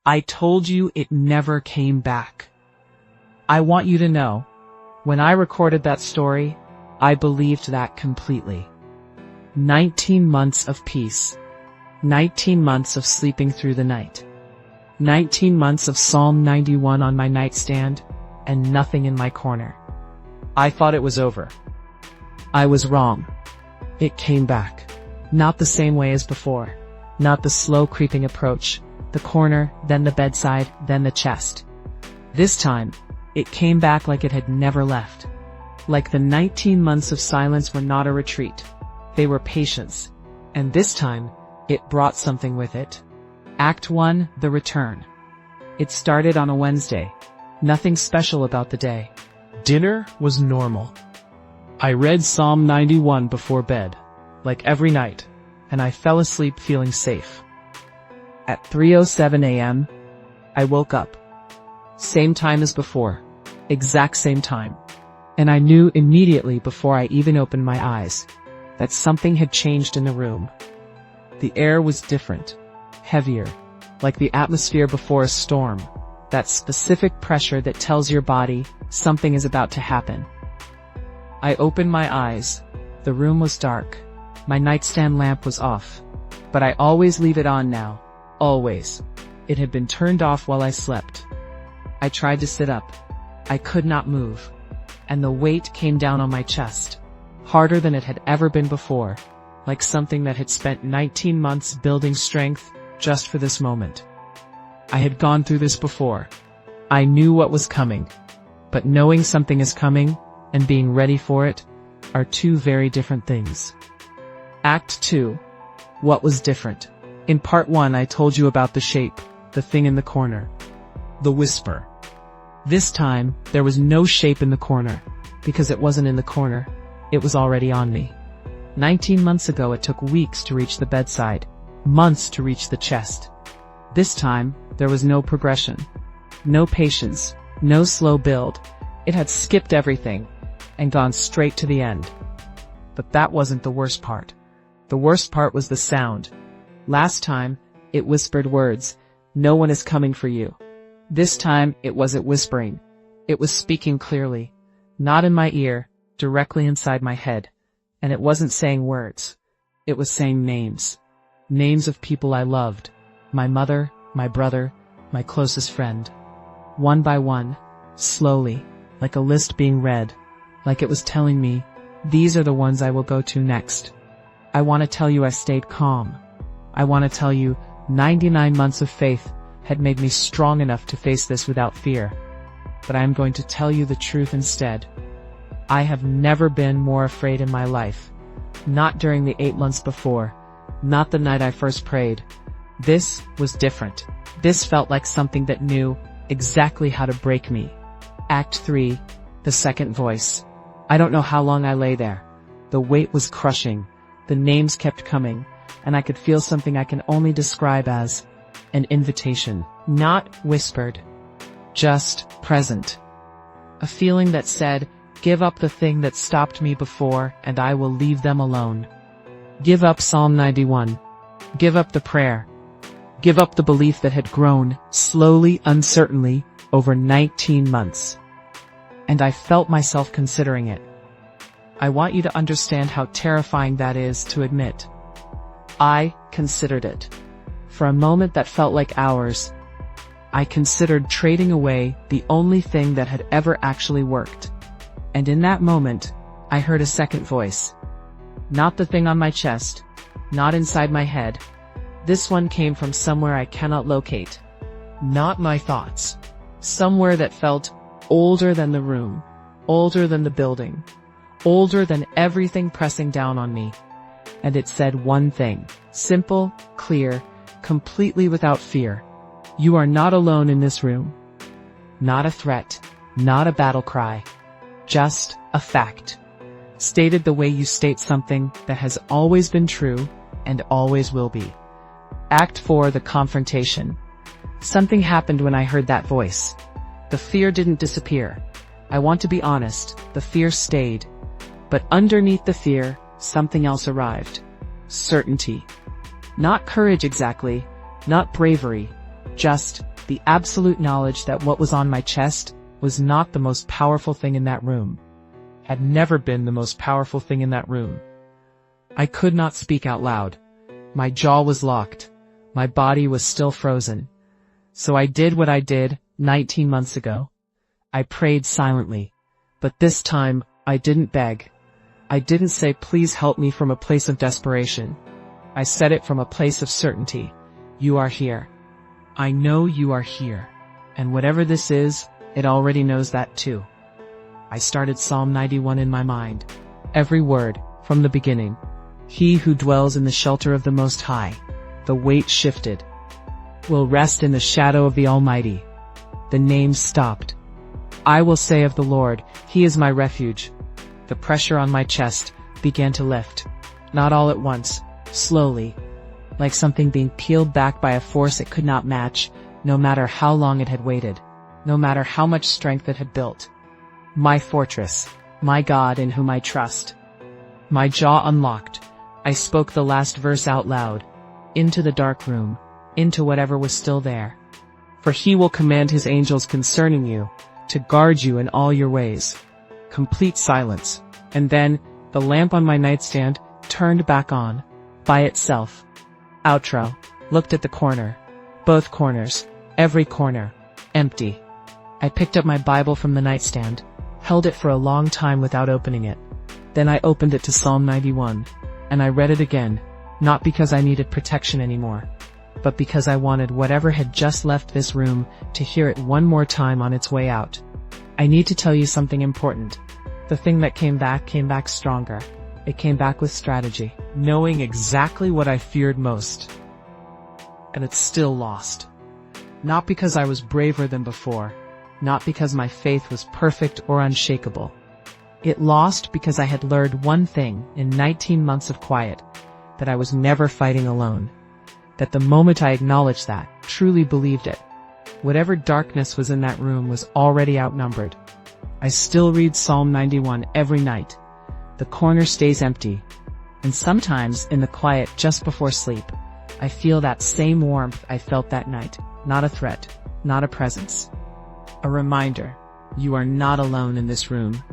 I told you it never came back. I want you to know, when I recorded that story, I believed that completely. 19 months of peace. 19 months of sleeping through the night. 19 months of Psalm 91 on my nightstand, and nothing in my corner. I thought it was over. I was wrong. It came back. Not the same way as before. Not the slow creeping approach, the corner, then the bedside, then the chest. This time, it came back like it had never left. Like the 19 months of silence were not a retreat. They were patience. And this time, it brought something with it. Act 1, the return. It started on a Wednesday. Nothing special about the day. Dinner was normal. I read Psalm 91 before bed, like every night, and I fell asleep feeling safe. At 3:07 a.m., I woke up. Same time as before. Exact same time. And I knew immediately before I even opened my eyes that something had changed in the room. The air was different, heavier, like the atmosphere before a storm, that specific pressure that tells your body something is about to happen. I opened my eyes. The room was dark. My nightstand lamp was off. But I always leave it on now. Always. It had been turned off while I slept. I tried to sit up. I could not move. And the weight came down on my chest, harder than it had ever been before, like something that had spent 19 months building strength just for this moment. I had gone through this before. I knew what was coming. But knowing something is coming and being ready for it are two very different things. Act 2. What was different? In part 1, I told you about the shape, the thing in the corner. The whisper. This time, there was no shape in the corner, because it wasn't in the corner. It was already on me. 19 months ago, it took weeks to reach the bedside, months to reach the chest. This time, there was no progression, no patience, no slow build. It had skipped everything and gone straight to the end. But that wasn't the worst part. The worst part was the sound. Last time, it whispered words. No one is coming for you. This time, it wasn't whispering. It was speaking clearly. Not in my ear, directly inside my head. And it wasn't saying words. It was saying names. Names of people I loved. My mother, my brother, my closest friend. One by one, slowly, like a list being read. Like it was telling me, these are the ones I will go to next. I want to tell you I stayed calm. I want to tell you 99 months of faith had made me strong enough to face this without fear. But I am going to tell you the truth instead. I have never been more afraid in my life. Not during the 8 months before. Not the night I first prayed. This was different. This felt like something that knew exactly how to break me. Act 3, the second voice. I don't know how long I lay there. The weight was crushing. The names kept coming, and I could feel something I can only describe as an invitation. Not whispered. Just present. A feeling that said, give up the thing that stopped me before, and I will leave them alone. Give up Psalm 91. Give up the prayer. Give up the belief that had grown, slowly, uncertainly, over 19 months. And I felt myself considering it. I want you to understand how terrifying that is to admit. I considered it. For a moment that felt like hours, I considered trading away the only thing that had ever actually worked. And in that moment, I heard a second voice. Not the thing on my chest, not inside my head. This one came from somewhere I cannot locate. Not my thoughts. Somewhere that felt older than the room, older than the building, older than everything pressing down on me. And it said one thing, simple, clear, completely without fear. You are not alone in this room. Not a threat, not a battle cry. Just a fact. Stated the way you state something that has always been true and always will be. Act 4, the confrontation. Something happened when I heard that voice. The fear didn't disappear. I want to be honest, the fear stayed. But underneath the fear, something else arrived. Certainty. Not courage exactly, not bravery, just The absolute knowledge that what was on my chest was not the most powerful thing in that room, had never been the most powerful thing in that room. I could not speak out loud. My jaw was locked. My body was still frozen. So I did what I did 19 months ago. I prayed silently. But this time, I didn't beg. I didn't say please help me from a place of desperation. I said it from a place of certainty. You are here. I know you are here. And whatever this is, it already knows that too. I started Psalm 91 in my mind. Every word, from the beginning. He who dwells in the shelter of the Most High, the weight shifted, will rest in the shadow of the Almighty. The names stopped. I will say of the Lord, He is my refuge. The pressure on my chest began to lift. Not all at once, slowly, like something being peeled back by a force it could not match, no matter how long it had waited, no matter how much strength it had built. My fortress, my God in whom I trust. My jaw unlocked. I spoke the last verse out loud, into the dark room, into whatever was still there. For He will command His angels concerning you, to guard you in all your ways. Complete silence. And then, the lamp on my nightstand turned back on, by itself. Outro. Looked at the corner. Both corners. Every corner. Empty. I picked up my Bible from the nightstand, held it for a long time without opening it. Then I opened it to Psalm 91, and I read it again, not because I needed protection anymore, but because I wanted whatever had just left this room to hear it one more time on its way out. I need to tell you something important. The thing that came back stronger. It came back with strategy, knowing exactly what I feared most. And it's still lost. Not because I was braver than before, not because my faith was perfect or unshakable. It lost because I had learned one thing in 19 months of quiet, that I was never fighting alone. That the moment I acknowledged that, truly believed it, whatever darkness was in that room was already outnumbered. I still read Psalm 91 every night. The corner stays empty, and sometimes in the quiet just before sleep, I feel that same warmth I felt that night. Not a threat, not a presence. A reminder, you are not alone in this room.